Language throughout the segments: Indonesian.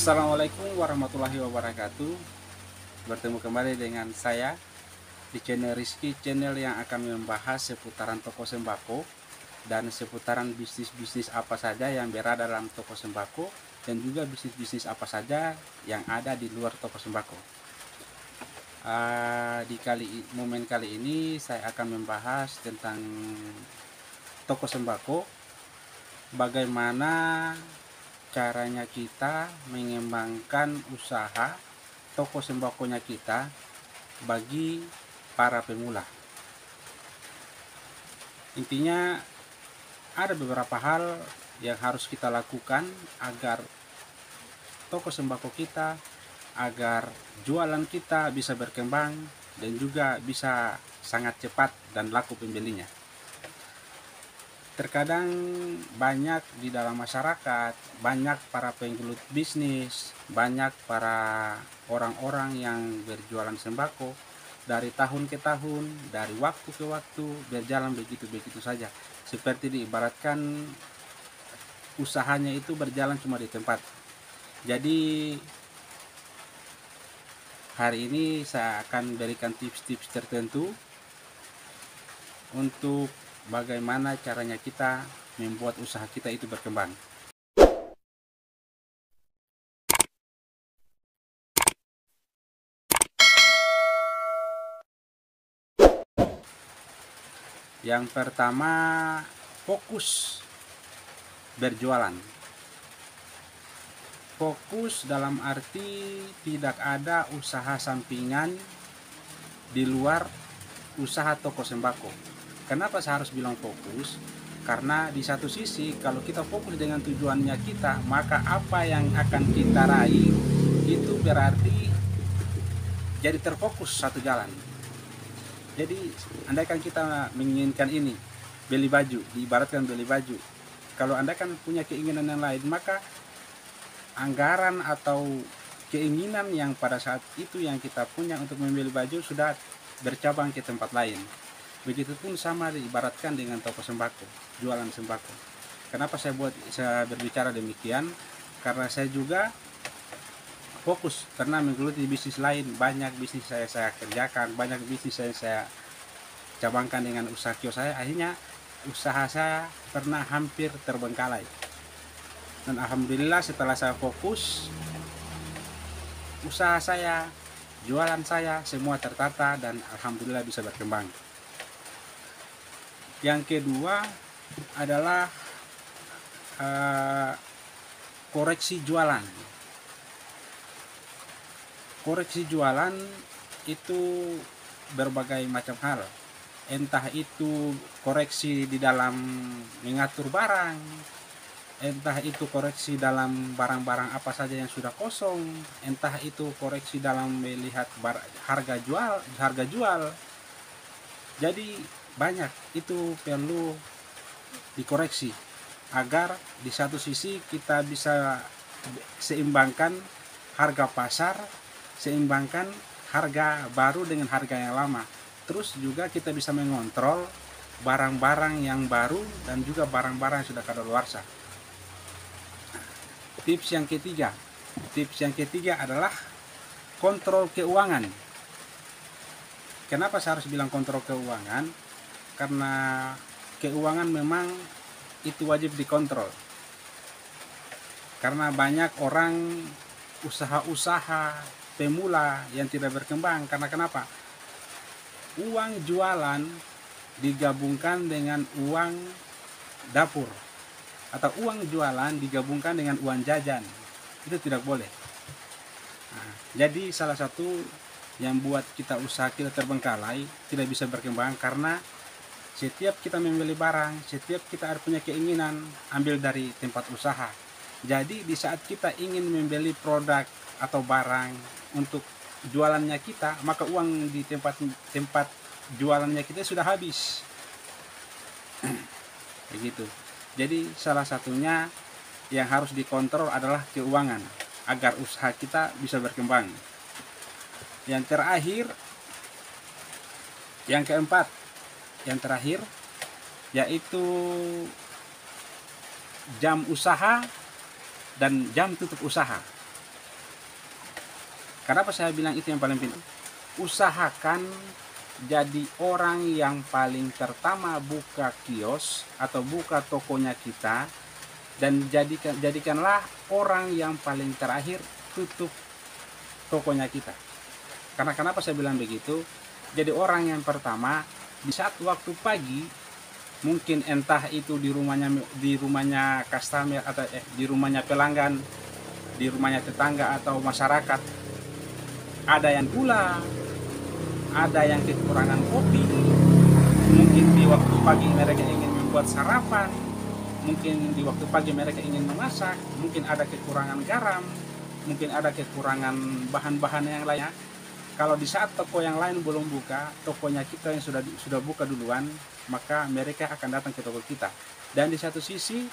Assalamualaikum warahmatullahi wabarakatuh. Bertemu kembali dengan saya di channel Rizky, channel yang akan membahas seputaran toko sembako dan seputaran bisnis-bisnis apa saja yang berada dalam toko sembako dan juga bisnis-bisnis apa saja yang ada di luar toko sembako. Di momen kali ini saya akan membahas tentang toko sembako, bagaimana caranya kita mengembangkan usaha toko sembakonya kita bagi para pemula. Intinya ada beberapa hal yang harus kita lakukan agar toko sembako kita, agar jualan kita bisa berkembang dan juga bisa sangat cepat dan laku pembelinya. Terkadang banyak di dalam masyarakat, banyak para penggelut bisnis, banyak para orang-orang yang berjualan sembako dari tahun ke tahun, dari waktu ke waktu, berjalan begitu-begitu saja. Seperti diibaratkan usahanya itu berjalan cuma di tempat. Jadi hari ini saya akan berikan tips-tips tertentu untuk bagaimana caranya kita membuat usaha kita itu berkembang. Yang pertama, fokus berjualan. Fokus dalam arti tidak ada usaha sampingan di luar usaha toko sembako. Kenapa saya harus bilang fokus? Karena di satu sisi kalau kita fokus dengan tujuannya kita, maka apa yang akan kita raih itu berarti jadi terfokus satu jalan. Jadi andaikan kita menginginkan ini, beli baju, diibaratkan beli baju. Kalau andaikan punya keinginan yang lain, maka anggaran atau keinginan yang pada saat itu yang kita punya untuk membeli baju sudah bercabang ke tempat lain. Begitupun sama diibaratkan dengan toko sembako, jualan sembako. Kenapa saya berbicara demikian? Karena saya juga fokus karena menggeluti bisnis lain. Banyak bisnis saya kerjakan, banyak bisnis saya cabangkan dengan usaha kios saya. Akhirnya usaha saya pernah hampir terbengkalai. Dan alhamdulillah setelah saya fokus, usaha saya, jualan saya semua tertata dan alhamdulillah bisa berkembang. Yang kedua adalah koreksi jualan. Koreksi jualan itu berbagai macam hal. Entah itu koreksi di dalam mengatur barang, entah itu koreksi dalam barang-barang apa saja yang sudah kosong, entah itu koreksi dalam melihat harga jual. Jadi banyak itu perlu dikoreksi agar di satu sisi kita bisa seimbangkan harga pasar, seimbangkan harga baru dengan harga yang lama. Terus juga kita bisa mengontrol barang-barang yang baru dan juga barang-barang yang sudah kadaluarsa. Tips yang ketiga adalah kontrol keuangan. Kenapa saya harus bilang kontrol keuangan? Karena keuangan memang itu wajib dikontrol. Karena banyak orang usaha-usaha pemula yang tidak berkembang. Karena kenapa? Uang jualan digabungkan dengan uang dapur. Atau uang jualan digabungkan dengan uang jajan. Itu tidak boleh. Nah, jadi salah satu yang buat kita usaha kita terbengkalai, tidak bisa berkembang karena setiap kita membeli barang, setiap kita punya keinginan ambil dari tempat usaha. Jadi di saat kita ingin membeli produk atau barang untuk jualannya kita, maka uang di tempat jualannya kita sudah habis. Begitu. Jadi salah satunya yang harus dikontrol adalah keuangan agar usaha kita bisa berkembang. Yang terakhir, yang keempat, yang terakhir yaitu jam usaha dan jam tutup usaha. Kenapa saya bilang itu yang paling penting? Usahakan jadi orang yang paling pertama buka kios atau buka tokonya kita, dan jadikanlah orang yang paling terakhir tutup tokonya kita. Karena kenapa saya bilang begitu? Jadi orang yang pertama di saat waktu pagi, mungkin entah itu di rumahnya customer atau di rumahnya pelanggan, di rumahnya tetangga atau masyarakat, ada yang gula, ada yang kekurangan kopi, mungkin di waktu pagi mereka ingin membuat sarapan, mungkin di waktu pagi mereka ingin memasak, mungkin ada kekurangan garam, mungkin ada kekurangan bahan-bahan yang lainnya. Kalau di saat toko yang lain belum buka, tokonya kita yang sudah buka duluan, maka mereka akan datang ke toko kita. Dan di satu sisi,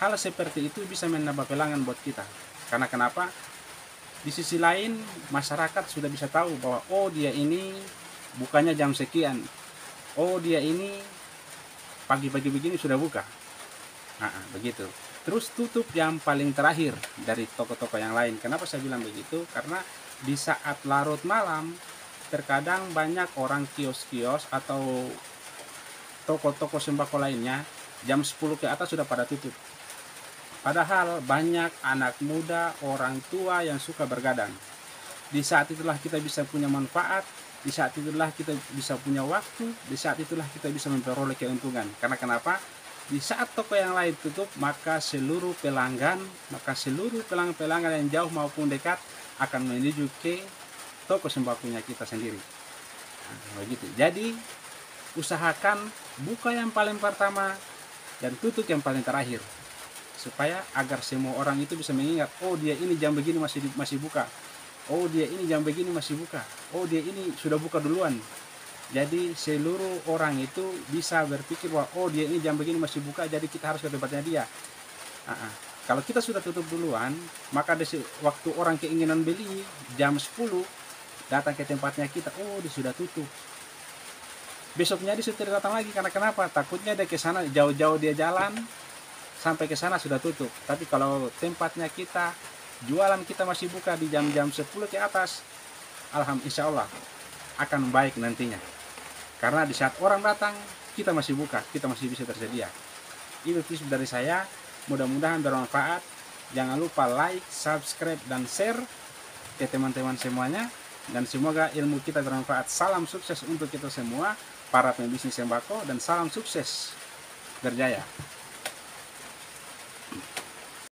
hal seperti itu bisa menambah pelanggan buat kita. Karena kenapa? Di sisi lain, masyarakat sudah bisa tahu bahwa oh dia ini bukanya jam sekian, oh dia ini pagi-pagi begini sudah buka. Nah, begitu. Terus tutup yang paling terakhir dari toko-toko yang lain. Kenapa saya bilang begitu? Karena di saat larut malam, terkadang banyak orang kios-kios atau toko-toko sembako lainnya jam 10 ke atas sudah pada tutup. Padahal banyak anak muda, orang tua yang suka bergadang. Di saat itulah kita bisa punya manfaat, di saat itulah kita bisa punya waktu, di saat itulah kita bisa memperoleh keuntungan. Karena kenapa? Di saat toko yang lain tutup, maka seluruh pelanggan yang jauh maupun dekat akan menuju ke toko sembakonya kita sendiri. Nah, begitu. Jadi usahakan buka yang paling pertama dan tutup yang paling terakhir, supaya agar semua orang itu bisa mengingat, oh dia ini jam begini masih buka, oh dia ini jam begini masih buka, oh dia ini sudah buka duluan. Jadi seluruh orang itu bisa berpikir bahwa oh dia ini jam begini masih buka, jadi kita harus ke tempatnya dia. Kalau kita sudah tutup duluan, maka waktu orang keinginan beli jam 10 datang ke tempatnya kita, oh dia sudah tutup. Besoknya dia sudah datang lagi. Karena kenapa? Takutnya dia ke sana, jauh-jauh dia jalan sampai ke sana sudah tutup. Tapi kalau tempatnya kita, jualan kita masih buka di jam-jam 10 ke atas, alhamdulillah, insya Allah akan baik nantinya. Karena di saat orang datang, kita masih buka, kita masih bisa tersedia. Itu tips dari saya, mudah-mudahan bermanfaat. Jangan lupa like, subscribe, dan share ke teman-teman semuanya. Dan semoga ilmu kita bermanfaat. Salam sukses untuk kita semua, para pembisnis sembako, dan salam sukses berjaya.